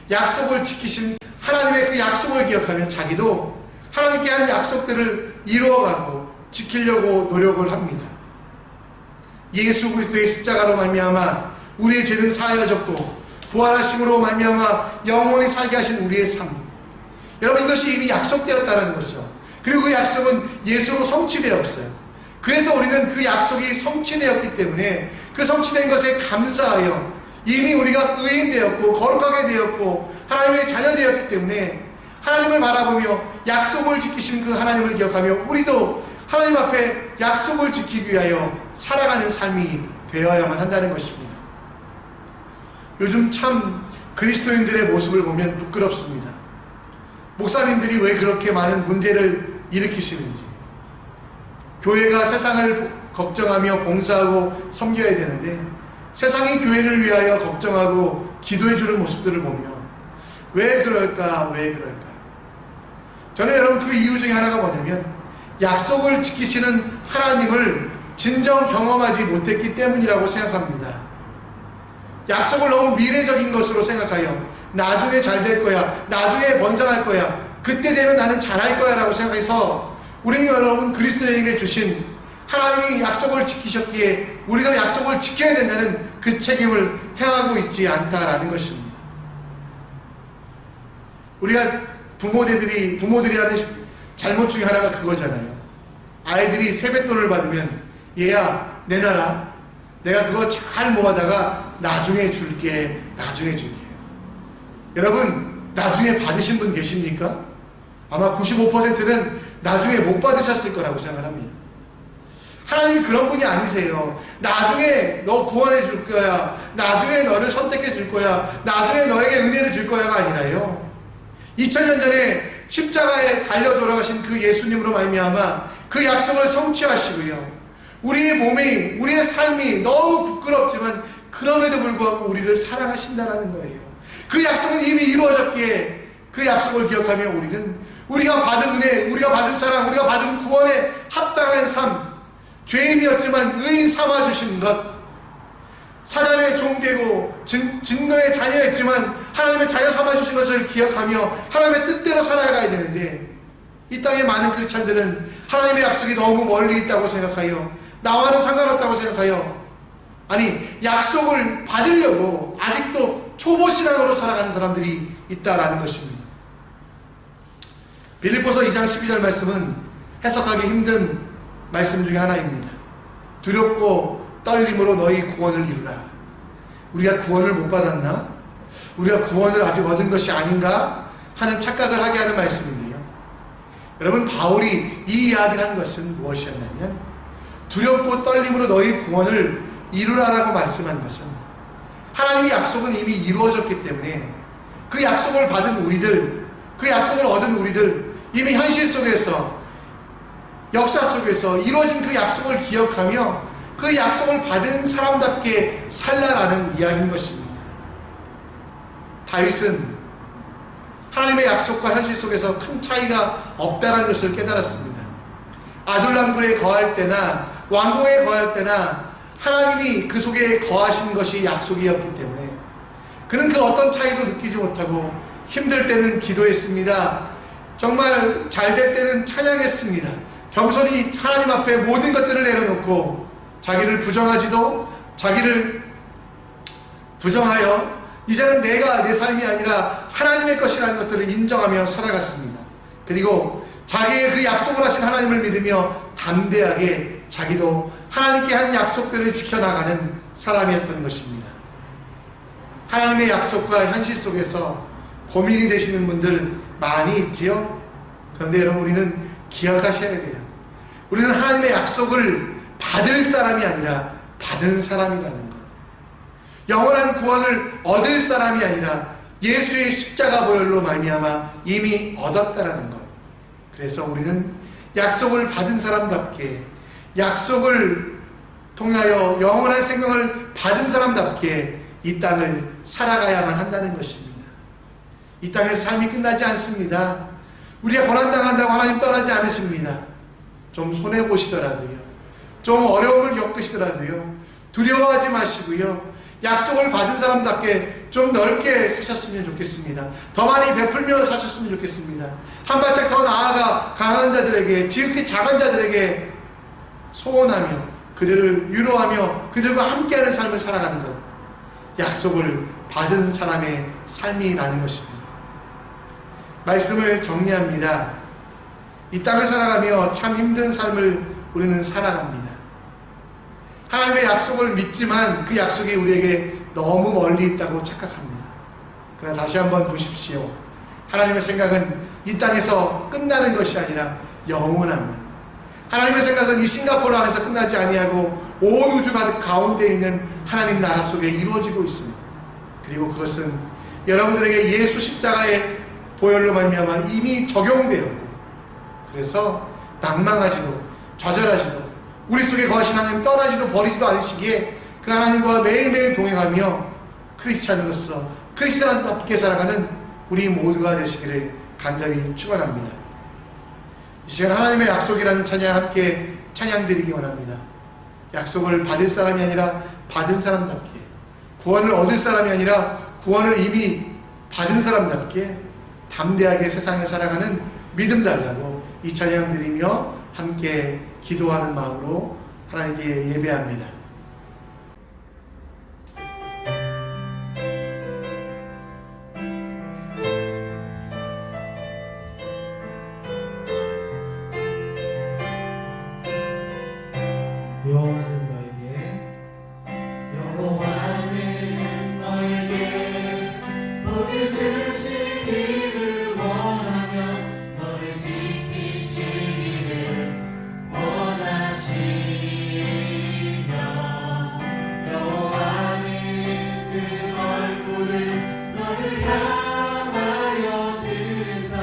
약속을 지키신 하나님의 그 약속을 기억하며 자기도 하나님께 한 약속들을 이루어가고 지키려고 노력을 합니다. 예수 그리스도의 십자가로 말미암아 우리의 죄는 사하여졌고 부활하심으로 말미암아 영원히 살게 하신 우리의 삶, 여러분 이것이 이미 약속되었다는 것이죠. 그리고 그 약속은 예수로 성취되었어요. 그래서 우리는 그 약속이 성취되었기 때문에 그 성취된 것에 감사하여 이미 우리가 의인되었고 거룩하게 되었고 하나님의 자녀되었기 때문에 하나님을 바라보며 약속을 지키신 그 하나님을 기억하며 우리도 하나님 앞에 약속을 지키기 위하여 살아가는 삶이 되어야만 한다는 것입니다. 요즘 참 그리스도인들의 모습을 보면 부끄럽습니다. 목사님들이 왜 그렇게 많은 문제를 일으키시는지, 교회가 세상을 걱정하며 봉사하고 섬겨야 되는데 세상이 교회를 위하여 걱정하고 기도해주는 모습들을 보며 왜 그럴까? 저는 여러분 그 이유 중에 하나가 뭐냐면 약속을 지키시는 하나님을 진정 경험하지 못했기 때문이라고 생각합니다. 약속을 너무 미래적인 것으로 생각하여 나중에 잘 될 거야, 나중에 번성할 거야, 그때 되면 나는 잘할 거야 라고 생각해서 우리 여러분 그리스도인에게 주신 하나님이 약속을 지키셨기에 우리도 약속을 지켜야 된다는 그 책임을 행하고 있지 않다라는 것입니다. 우리가 부모들이 하는 잘못 중에 하나가 그거잖아요. 아이들이 세뱃돈을 받으면 얘야 내놔라, 내가 그거 잘 모아다가 나중에 줄게. 여러분 나중에 받으신 분 계십니까? 아마 95%는 나중에 못 받으셨을 거라고 생각합니다. 하나님이 그런 분이 아니세요. 나중에 너 구원해 줄 거야, 나중에 너를 선택해 줄 거야, 나중에 너에게 은혜를 줄 거야가 아니라요, 2000년 전에 십자가에 달려 돌아가신 그 예수님으로 말미암아 그 약속을 성취하시고요, 우리의 몸이, 우리의 삶이 너무 부끄럽지만 그럼에도 불구하고 우리를 사랑하신다는 거예요. 그 약속은 이미 이루어졌기에 그 약속을 기억하며 우리는 우리가 받은 은혜, 우리가 받은 사랑, 우리가 받은 구원에 합당한 삶, 죄인이었지만 의인 삼아주신 것, 사단의 종되고 진노의 자녀였지만 하나님의 자녀 삼아주신 것을 기억하며 하나님의 뜻대로 살아가야 되는데 이 땅의 많은 크리스찬들은 하나님의 약속이 너무 멀리 있다고 생각하여, 나와는 상관없다고 생각하여, 아니 약속을 받으려고 아직도 초보신앙으로 살아가는 사람들이 있다라는 것입니다. 빌립보서 2장 12절 말씀은 해석하기 힘든 말씀 중에 하나입니다. 두렵고 떨림으로 너희 구원을 이루라. 우리가 구원을 못 받았나? 우리가 구원을 아직 얻은 것이 아닌가? 하는 착각을 하게 하는 말씀인데요, 여러분 바울이 이 이야기를 한 것은 무엇이었냐면 두렵고 떨림으로 너희 구원을 이루라라고 말씀한 것은 하나님의 약속은 이미 이루어졌기 때문에 그 약속을 받은 우리들, 그 약속을 얻은 우리들, 이미 현실 속에서 역사 속에서 이루어진 그 약속을 기억하며 그 약속을 받은 사람답게 살라라는 이야기인 것입니다. 다윗은 하나님의 약속과 현실 속에서 큰 차이가 없다는 것을 깨달았습니다. 아둘람굴에 거할 때나 왕궁에 거할 때나 하나님이 그 속에 거하신 것이 약속이었기 때문에 그는 그 어떤 차이도 느끼지 못하고 힘들 때는 기도했습니다. 정말 잘 될 때는 찬양했습니다. 겸손히 하나님 앞에 모든 것들을 내려놓고 자기를 부정하여 이제는 내가 내 삶이 아니라 하나님의 것이라는 것들을 인정하며 살아갔습니다. 그리고 자기의 그 약속을 하신 하나님을 믿으며 담대하게 자기도 하나님께 한 약속들을 지켜나가는 사람이었던 것입니다. 하나님의 약속과 현실 속에서 고민이 되시는 분들 많이 있지요? 그런데 여러분 우리는 기억하셔야 돼요. 우리는 하나님의 약속을 받을 사람이 아니라 받은 사람이라는 것, 영원한 구원을 얻을 사람이 아니라 예수의 십자가 보혈로 말미암아 이미 얻었다라는 것. 그래서 우리는 약속을 받은 사람답게, 약속을 통하여 영원한 생명을 받은 사람답게 이 땅을 살아가야만 한다는 것입니다. 이 땅에서 삶이 끝나지 않습니다. 우리가 고난당한다고 하나님 떠나지 않으십니다. 좀 손해보시더라도요, 좀 어려움을 겪으시더라도요, 두려워하지 마시고요, 약속을 받은 사람답게 좀 넓게 사셨으면 좋겠습니다. 더 많이 베풀며 사셨으면 좋겠습니다. 한 발짝 더 나아가 가난한 자들에게, 지극히 작은 자들에게 소원하며 그들을 위로하며 그들과 함께하는 삶을 살아가는 것, 약속을 받은 사람의 삶이라는 것입니다. 말씀을 정리합니다. 이 땅을 살아가며 참 힘든 삶을 우리는 살아갑니다. 하나님의 약속을 믿지만 그 약속이 우리에게 너무 멀리 있다고 착각합니다. 그러나 다시 한번 보십시오. 하나님의 생각은 이 땅에서 끝나는 것이 아니라 영원합니다. 하나님의 생각은 이 싱가포르 안에서 끝나지 아니하고 온 우주 가운데 있는 하나님 나라 속에 이루어지고 있습니다. 그리고 그것은 여러분들에게 예수 십자가의 보혈로 말미암아 이미 적용되었고, 그래서 낭망하지도 좌절하지도 우리 속에 거하신 하나님 떠나지도 버리지도 않으시기에 그 하나님과 매일매일 동행하며 크리스찬으로서 크리스찬답게 살아가는 우리 모두가 되시기를 간절히 축원합니다. 이 시간 하나님의 약속이라는 찬양 함께 찬양드리기 원합니다. 약속을 받을 사람이 아니라 받은 사람답게, 구원을 얻을 사람이 아니라 구원을 이미 받은 사람답게 담대하게 세상을 살아가는 믿음 달라고 이 찬양 드리며 함께 기도하는 마음으로 하나님께 예배합니다. 여호와는 너에게 복을 주시기를 원하며 너를 지키시기를 원하시며, 여호와는 그 얼굴을 너를 향하여 드사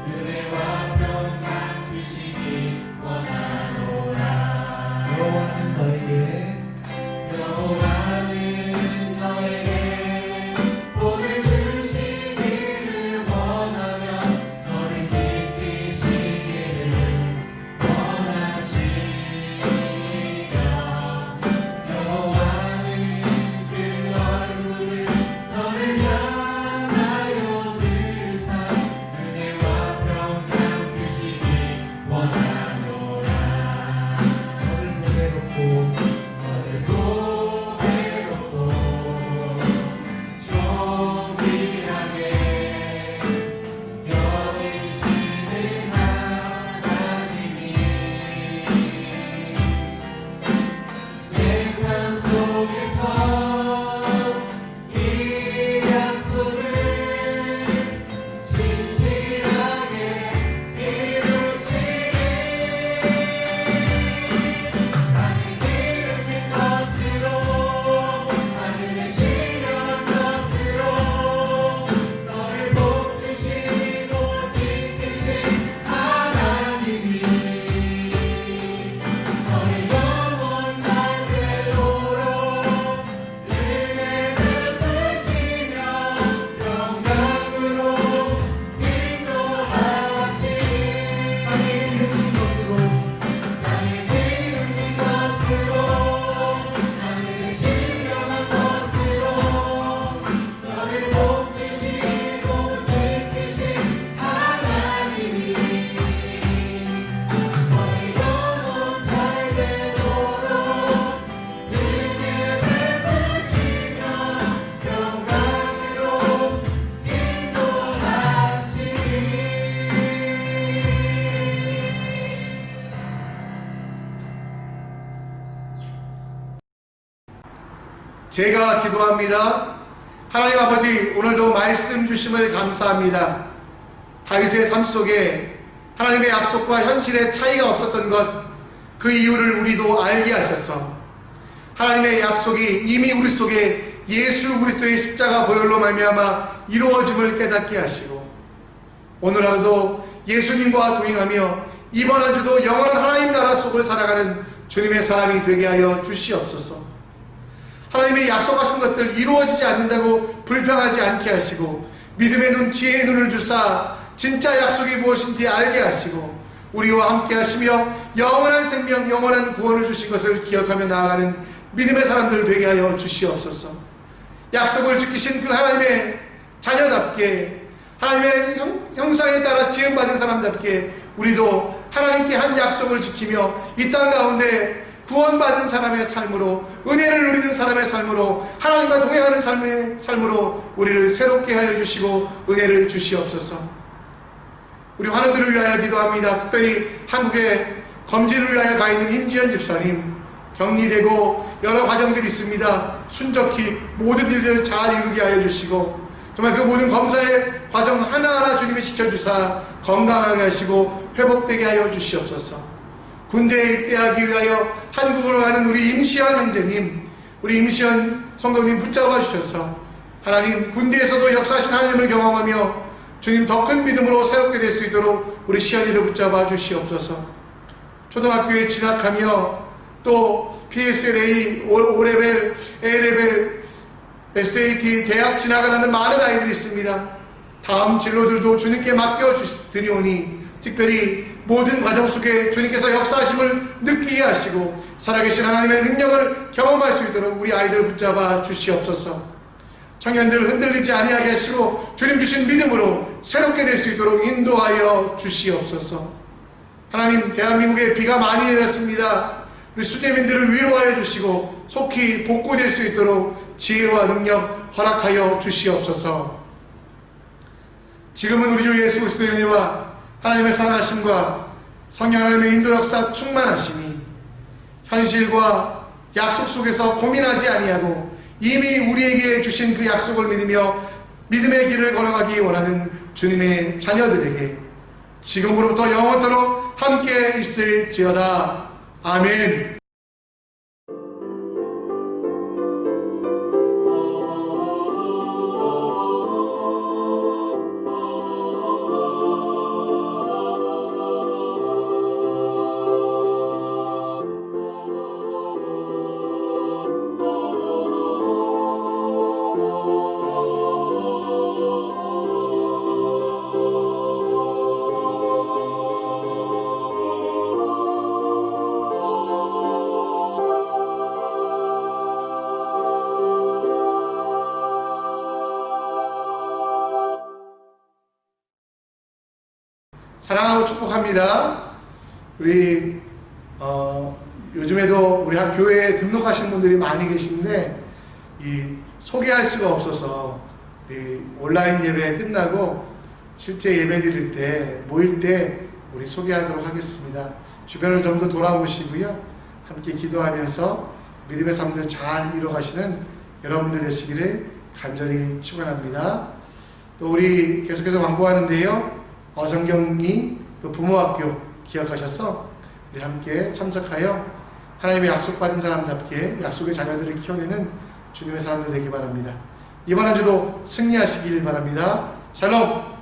은혜와 평강 주시기 원하노라. 여호와는 너에게 복을 주시기를 원하며 너를 지키시기를 원하시며, 여호와는 그 얼굴을 너를 향하여 드사 은혜와 평강 주시기 원하노라. 너를 보내놓고 정밀하게 여기시는 하나님이 내 삶 속에서 이 약속을 신실하게 이루시니, 나는 기름진 것으로 하늘에 신령한 것으로 너를 복주시고 지키신 하나님이 너의 영원 살되도록 은혜 베푸시며 영광으로 인도하시니, 땅에 기름진 것으로 나의 기름진 것으로 하늘에 신령한 것으로 너를 복주시고 지키신 하나님이 너의 영혼 잘되도록 은혜 베푸시며 영광으로 인도하시니. 제가 기도합니다. 하나님 아버지, 오늘도 말씀 주심을 감사합니다. 다윗의 삶 속에 하나님의 약속과 현실의 차이가 없었던 것, 그 이유를 우리도 알게 하셔서 하나님의 약속이 이미 우리 속에 예수 그리스도의 십자가 보혈로 말미암아 이루어짐을 깨닫게 하시고, 오늘 하루도 예수님과 동행하며 이번 한 주도 영원한 하나님 나라 속을 살아가는 주님의 사람이 되게 하여 주시옵소서. 하나님의 약속하신 것들 이루어지지 않는다고 불평하지 않게 하시고, 믿음의 눈, 지혜의 눈을 주사 진짜 약속이 무엇인지 알게 하시고 우리와 함께 하시며 영원한 생명, 영원한 구원을 주신 것을 기억하며 나아가는 믿음의 사람들 되게 하여 주시옵소서. 약속을 지키신 그 하나님의 자녀답게, 하나님의 형상에 따라 지음받은 사람답게 우리도 하나님께 한 약속을 지키며 이 땅 가운데 구원받은 사람의 삶으로, 은혜를 누리는 사람의 삶으로, 하나님과 동행하는 삶의 삶으로 우리를 새롭게 하여 주시고 은혜를 주시옵소서. 우리 환우들을 위하여 기도합니다. 특별히 한국에 검진을 위하여 가 있는 임지연 집사님, 격리되고 여러 과정들이 있습니다. 순적히 모든 일들을 잘 이루게 하여 주시고 정말 그 모든 검사의 과정 하나하나 주님이 지켜주사 건강하게 하시고 회복되게 하여 주시옵소서. 군대에 입대하기 위하여 한국으로 가는 우리 임시현 형제님, 우리 임시현 성도님 붙잡아 주셔서 하나님 군대에서도 역사하신 하나님을 경험하며 주님 더 큰 믿음으로 새롭게 될 수 있도록 우리 시현이를 붙잡아 주시옵소서. 초등학교에 진학하며 또 PSLA, O레벨, A레벨, SAT, 대학 진학하는 많은 아이들이 있습니다. 다음 진로들도 주님께 맡겨드리오니 특별히 모든 과정 속에 주님께서 역사하심을 느끼게 하시고 살아계신 하나님의 능력을 경험할 수 있도록 우리 아이들을 붙잡아 주시옵소서. 청년들 흔들리지 아니하게 하시고 주님 주신 믿음으로 새롭게 될 수 있도록 인도하여 주시옵소서. 하나님, 대한민국에 비가 많이 내렸습니다. 우리 수재민들을 위로하여 주시고 속히 복구될 수 있도록 지혜와 능력 허락하여 주시옵소서. 지금은 우리 주 예수 그리스도의 은혜와 하나님의 사랑하심과 성령 하나님의 인도 역사 충만하심이 현실과 약속 속에서 고민하지 아니하고 이미 우리에게 주신 그 약속을 믿으며 믿음의 길을 걸어가기 원하는 주님의 자녀들에게 지금으로부터 영원토록 함께 있을지어다. 아멘. 사랑하고 축복합니다. 우리 요즘에도 우리 한 교회에 등록하신 분들이 많이 계신데 소개할 수가 없어서 온라인 예배 끝나고 실제 예배 드릴 때 모일 때 우리 소개하도록 하겠습니다. 주변을 좀 더 돌아보시고요. 함께 기도하면서 믿음의 삶들을 잘 이뤄가시는 여러분들 되시기를 간절히 축원합니다. 또 우리 계속해서 광고하는데요. 어성경이 또 부모학교 기억하셔서 우리 함께 참석하여 하나님의 약속받은 사람답게 약속의 자녀들을 키워내는 주님의 사람들 되기 바랍니다. 이번 한 주도 승리하시길 바랍니다. 샬롬.